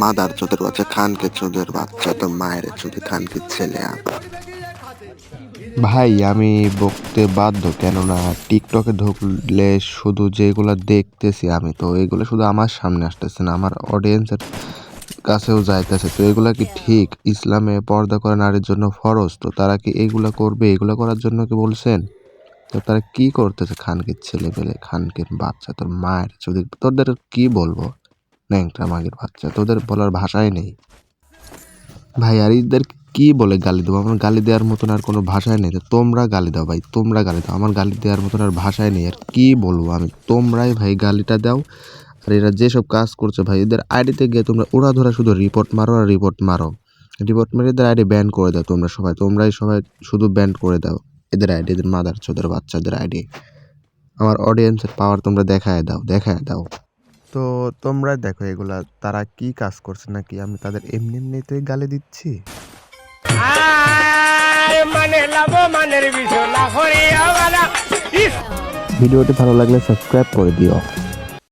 Mother চোদের বাচ্চা, খানকে চোদের বাচ্চা, তোর মায়ের চোদে খানকে ছেলে। ভাই আমি বকতে বাধ্য, কেননা টিকটকে ঢুকলে শুধু যেগুলো দেখতেছি আমি, তো এগুলো শুধু আমার সামনে আসতেছে না, আমার অডিয়েন্সের কাছেও যাইতেছে। তো এগুলা কি ঠিক? ইসলামে পর্দা করা নারীর জন্য ফরজ, তো তারা কি এগুলা করবে? এগুলা করার জন্য কি বলছেন? তো তারা কি করতেছে? খানকির ছেলে পেলে, খানকির বাচ্চা, তোর মায়ের যদি, তোদের কি বলবো? ন্যাংটা মাগির বাচ্চা, তোদের বলার ভাষাই নেই ভাই। আর এদের কি বলে গালি দেবো? আমার গালি দেওয়ার মতন আর কোনো ভাষাই নেই। তো তোমরা গালি দাও ভাই, তোমরা গালি দাও, আমার গালি দেওয়ার মতন আর ভাষাই নেই। আর কি বলবো আমি? তোমরাই ভাই গালিটা দাও। আর এরা যেসব কাজ করছে ভাই, এদের আইডিতে গিয়ে তোমরা ধরা শুধু রিপোর্ট মারো আর রিপোর্ট মারো, রিপোর্ট মেরে এদের আইডি ব্যান করে দাও। তোমরাই সবাই শুধু ব্যান করে দাও এদের আইডি, এদের মাদার চোদের বাচ্চাদের আইডি। আমার অডিয়েন্সের পাওয়ার তোমরা দেখায় দাও। তো তোমরা দেখো এগুলা তারা কি কাজ করছে, নাকি আমি তাদের এমনি এমনিতেই গালি দিচ্ছি? ভিডিওটি ভালো লাগলে সাবস্ক্রাইব করে দিও।